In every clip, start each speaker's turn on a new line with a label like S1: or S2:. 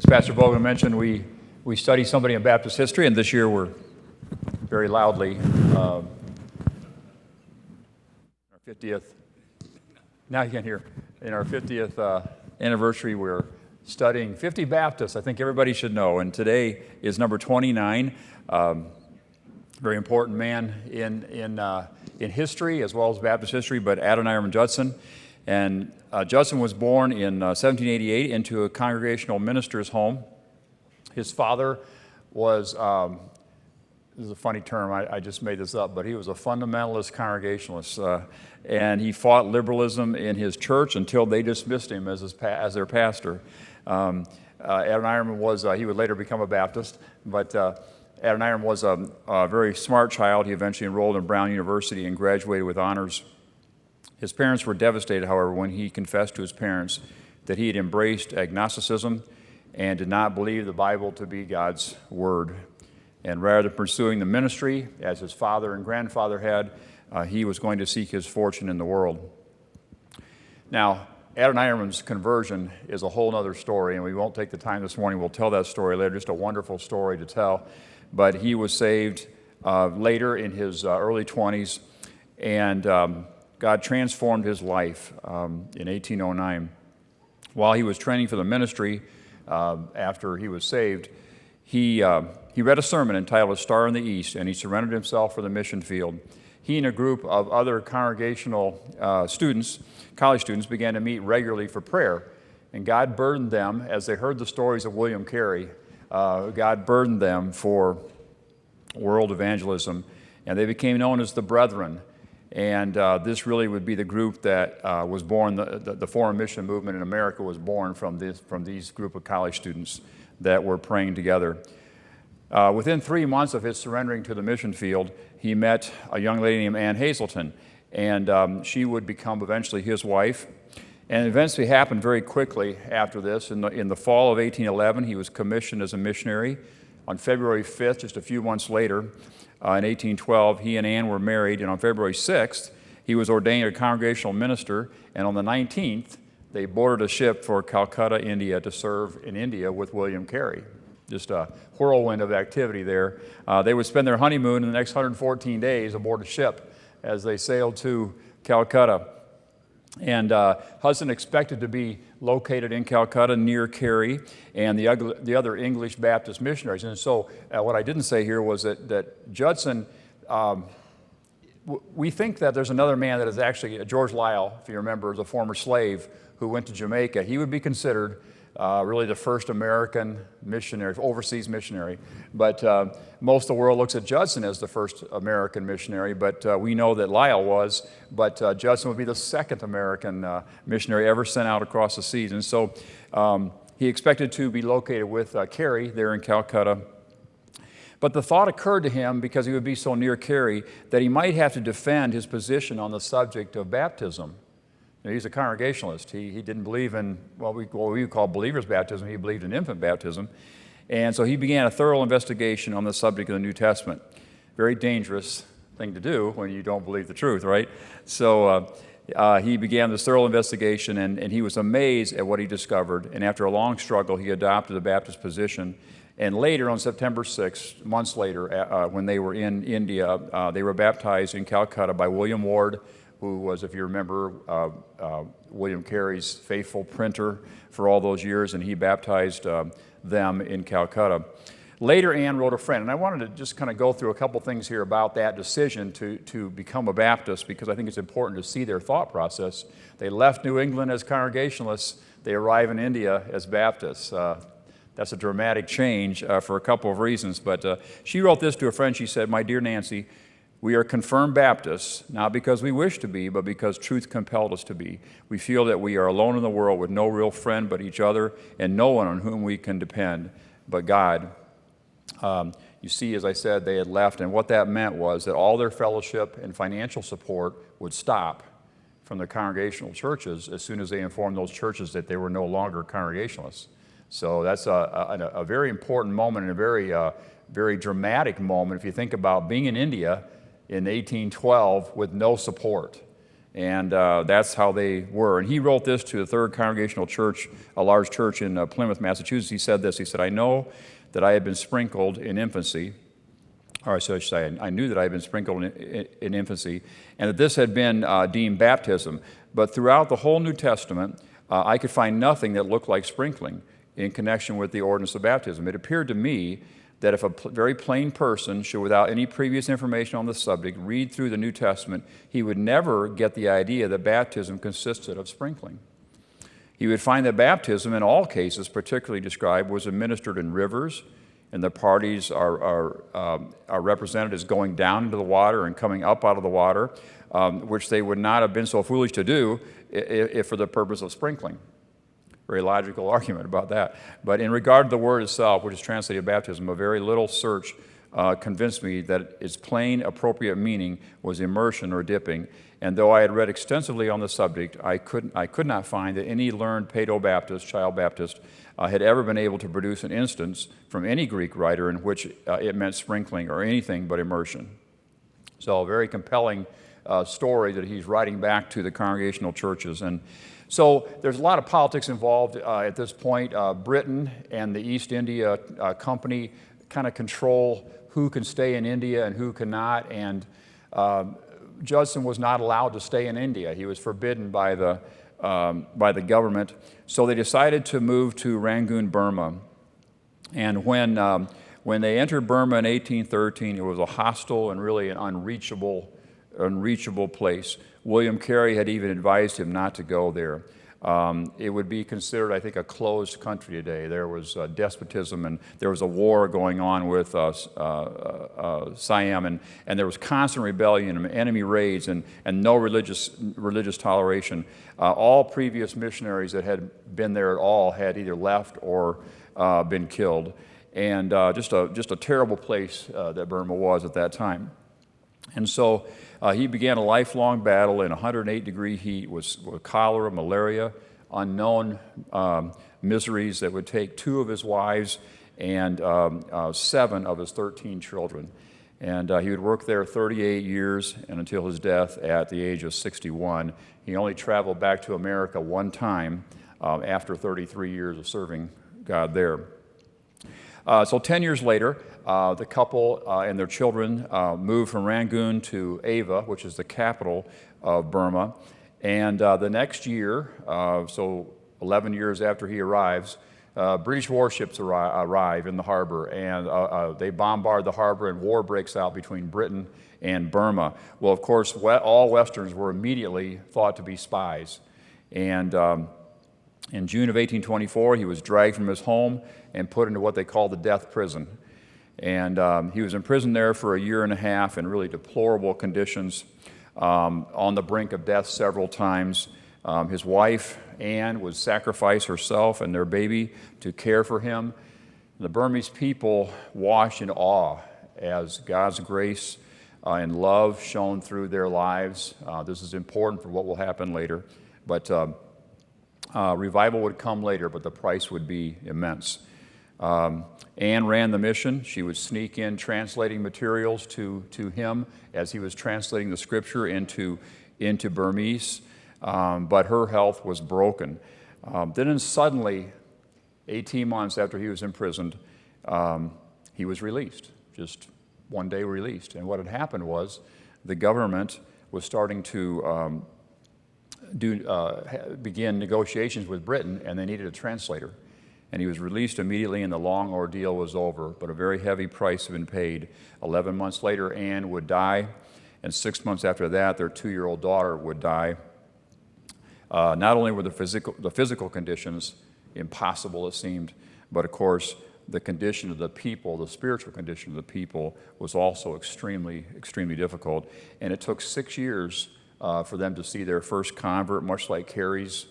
S1: As Pastor Bogan mentioned, we study somebody in Baptist history, and this year we're very loudly, our 50th, now you can hear, in our 50th anniversary, we're studying 50 Baptists. I think everybody should know, and today is number 29. Very important man in history as well as Baptist history, but Adoniram Judson. And Judson was born in 1788 into a congregational minister's home. His father was, this is a funny term, I just made this up, but he was a fundamentalist congregationalist. And he fought liberalism in his church until they dismissed him as their pastor. Adoniram was, he would later become a Baptist, but Adoniram was a very smart child. He eventually enrolled in Brown University and graduated with honors. His parents were devastated, however, when he confessed to his parents that he had embraced agnosticism and did not believe the Bible to be God's word. And rather than pursuing the ministry, as his father and grandfather had, he was going to seek his fortune in the world. Now, Adoniram's conversion is a whole other story, and we won't take the time this morning. We'll tell that story later, just a wonderful story to tell. But he was saved later in his early 20s, and God transformed his life in 1809. While he was training for the ministry, after he was saved, he read a sermon entitled "A Star in the East," and he surrendered himself for the mission field. He and a group of other congregational students, college students, began to meet regularly for prayer. And God burdened them, as they heard the stories of William Carey, God burdened them for world evangelism, and they became known as the Brethren. And this really would be the group that was born, the foreign mission movement in America was born from these group of college students that were praying together. Within 3 months of his surrendering to the mission field, he met a young lady named Ann Hazelton, and she would become eventually his wife. And events happened very quickly after this. In the fall of 1811, he was commissioned as a missionary. On February 5th, just a few months later, in 1812, he and Ann were married, and on February 6th, he was ordained a congregational minister, and on the 19th, they boarded a ship for Calcutta, India, to serve in India with William Carey. Just a whirlwind of activity there. They would spend their honeymoon in the next 114 days aboard a ship as they sailed to Calcutta. And Hudson expected to be located in Calcutta near Carey and the other English Baptist missionaries. And so what I didn't say here was that Judson, we think that there's another man that is actually, George Liele, if you remember, is a former slave who went to Jamaica. He would be considered really the first American missionary, overseas missionary. But most of the world looks at Judson as the first American missionary, but we know that Liele was, but Judson would be the second American missionary ever sent out across the seas. And so he expected to be located with Carey there in Calcutta. But the thought occurred to him, because he would be so near Carey, that he might have to defend his position on the subject of baptism. He's a Congregationalist. He didn't believe in what we would call believer's baptism. He believed in infant baptism. And so he began a thorough investigation on the subject of the New Testament. Very dangerous thing to do when you don't believe the truth, right? So he began this thorough investigation, and he was amazed at what he discovered. And after a long struggle, he adopted the Baptist position. And later, on September 6th, months later, when they were in India, they were baptized in Calcutta by William Ward, who was, if you remember, William Carey's faithful printer for all those years, and he baptized them in Calcutta. Later, Ann wrote a friend, and I wanted to just kind of go through a couple things here about that decision to become a Baptist, because I think it's important to see their thought process. They left New England as Congregationalists. They arrive in India as Baptists. That's a dramatic change for a couple of reasons, but she wrote this to a friend. She said, "My dear Nancy, we are confirmed Baptists, not because we wish to be, but because truth compelled us to be. We feel that we are alone in the world with no real friend but each other, and no one on whom we can depend but God." You see, as I said, they had left, and what that meant was that all their fellowship and financial support would stop from the congregational churches as soon as they informed those churches that they were no longer Congregationalists. So that's a very important moment and a very dramatic moment if you think about being in India in 1812 with no support. And that's how they were. And he wrote this to the Third Congregational Church, a large church in Plymouth, Massachusetts. He said this. He said, I know that I had been sprinkled in infancy, or so I should say, I knew that I had been sprinkled in infancy, and that this had been deemed baptism. But throughout the whole New Testament, I could find nothing that looked like sprinkling in connection with the ordinance of baptism. It appeared to me that if a very plain person should, without any previous information on the subject, read through the New Testament, he would never get the idea that baptism consisted of sprinkling. He would find that baptism, in all cases particularly described, was administered in rivers, and the parties are represented as going down into the water and coming up out of the water, which they would not have been so foolish to do if for the purpose of sprinkling. Very logical argument about that. But in regard to the word itself, which is translated baptism, a very little search convinced me that its plain, appropriate meaning was immersion or dipping. And though I had read extensively on the subject, I could not find that any learned Paedo-Baptist, child Baptist, had ever been able to produce an instance from any Greek writer in which it meant sprinkling or anything but immersion. So a very compelling story that he's writing back to the congregational churches. And so there's a lot of politics involved at this point. Britain and the East India Company kind of control who can stay in India and who cannot. And Judson was not allowed to stay in India. He was forbidden by the government. So they decided to move to Rangoon, Burma. And when they entered Burma in 1813, it was a hostile and really an unreachable place. William Carey had even advised him not to go there. It would be considered, I think, a closed country today. There was despotism, and there was a war going on with Siam, and there was constant rebellion and enemy raids, and no religious toleration. All previous missionaries that had been there at all had either left or been killed, and just a terrible place that Burma was at that time. And so he began a lifelong battle in 108-degree heat with cholera, malaria, unknown miseries that would take 2 of his wives and 7 of his 13 children. And he would work there 38 years and until his death at the age of 61. He only traveled back to America one time after 33 years of serving God there. So 10 years later, the couple and their children moved from Rangoon to Ava, which is the capital of Burma. And the next year, so 11 years after he arrives, British warships arrive in the harbor, and they bombard the harbor, and war breaks out between Britain and Burma. Well, of course, all Westerns were immediately thought to be spies. And in June of 1824, he was dragged from his home and put into what they call the death prison. And he was imprisoned there for 1.5 years in really deplorable conditions, on the brink of death several times. His wife, Anne, would sacrifice herself and their baby to care for him. The Burmese people watched in awe as God's grace and love shone through their lives. This is important for what will happen later. But revival would come later, but the price would be immense. Anne ran the mission. She would sneak in translating materials to him as he was translating the scripture into Burmese, but her health was broken. Then suddenly, 18 months after he was imprisoned, he was released, just one day released. And what had happened was the government was starting to begin negotiations with Britain, and they needed a translator. And he was released immediately, and the long ordeal was over, but a very heavy price had been paid. 11 months later, Anne would die, and 6 months after that, their 2-year-old daughter would die. Not only were the physical conditions impossible, it seemed, but of course, the condition of the people, the spiritual condition of the people, was also extremely, extremely difficult. And it took 6 years for them to see their first convert, much like Carey's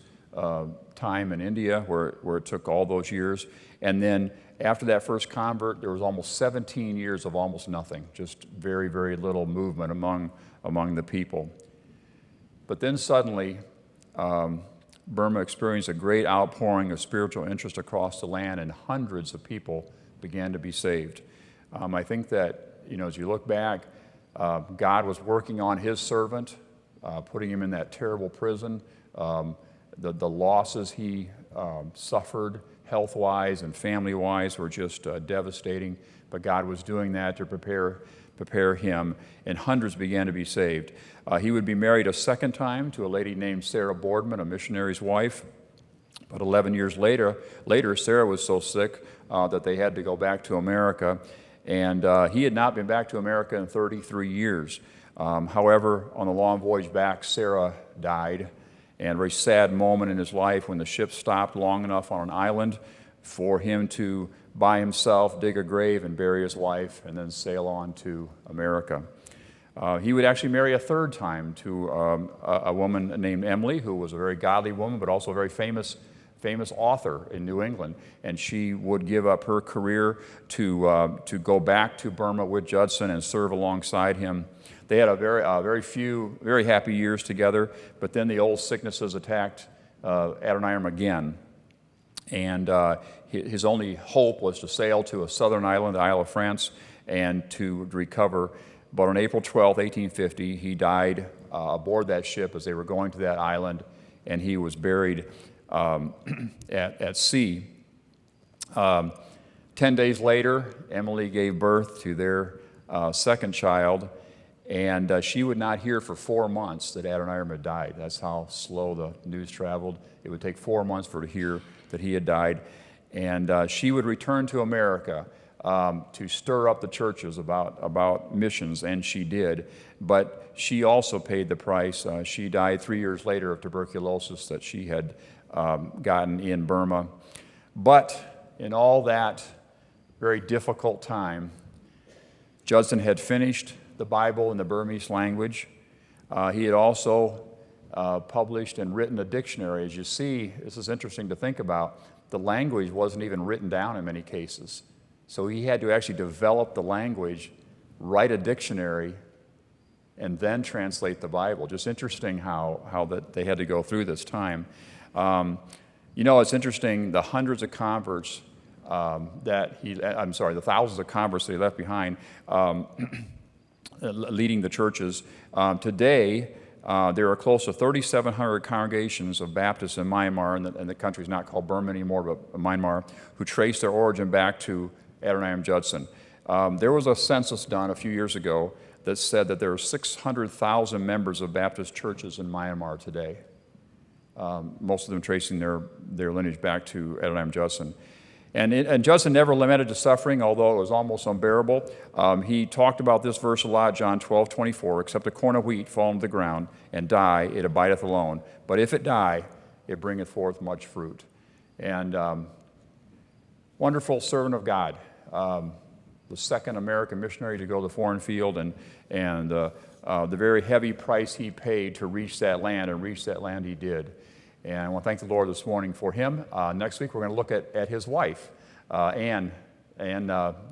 S1: time in India, where it took all those years. And then after that first convert, there was almost 17 years of almost nothing, just very, very little movement among the people. But then suddenly, Burma experienced a great outpouring of spiritual interest across the land, and hundreds of people began to be saved. I think that, as you look back, God was working on his servant putting him in that terrible prison. The losses he suffered health-wise and family-wise were just devastating, but God was doing that to prepare him, and hundreds began to be saved. He would be married a second time to a lady named Sarah Boardman, a missionary's wife. But 11 years later, Sarah was so sick that they had to go back to America, and he had not been back to America in 33 years. However, on the long voyage back, Sarah died, and a very sad moment in his life when the ship stopped long enough on an island for him to, by himself, dig a grave and bury his wife and then sail on to America. He would actually marry a third time to a woman named Emily, who was a very godly woman, but also a very famous author in New England. And she would give up her career to go back to Burma with Judson and serve alongside him. They had a very happy years together, but then the old sicknesses attacked Adoniram again. And his only hope was to sail to a southern island, the Isle of France, and to recover. But on April 12, 1850, he died aboard that ship as they were going to that island, and he was buried at sea. 10 days later, Emily gave birth to their second child, and she would not hear for 4 months that Adoniram had died. That's how slow the news traveled. It would take 4 months for her to hear that he had died. And she would return to America to stir up the churches about missions, and she did. But she also paid the price. She died 3 years later of tuberculosis that she had gotten in Burma. But in all that very difficult time, Judson had finished the Bible in the Burmese language. He had also published and written a dictionary. As you see, this is interesting to think about. The language wasn't even written down in many cases. So he had to actually develop the language, write a dictionary, and then translate the Bible. Just interesting how that they had to go through this time. It's interesting, the hundreds of converts the thousands of converts that he left behind leading the churches. Today, there are close to 3,700 congregations of Baptists in Myanmar, and the country is not called Burma anymore, but Myanmar, who trace their origin back to Adoniram Judson. There was a census done a few years ago that said that there are 600,000 members of Baptist churches in Myanmar today, most of them tracing their lineage back to Adoniram Judson. And Judson never lamented to suffering, although it was almost unbearable. He talked about this verse a lot, John 12:24, except a corn of wheat fall into the ground and die, it abideth alone. But if it die, it bringeth forth much fruit. And wonderful servant of God, the second American missionary to go to the foreign field, and the very heavy price he paid to reach that land, and reach that land he did. And I want to thank the Lord this morning for him. Next week, we're going to look at his wife, Ann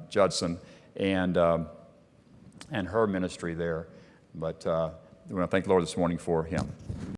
S1: Judson, and her ministry there. But we want to thank the Lord this morning for him.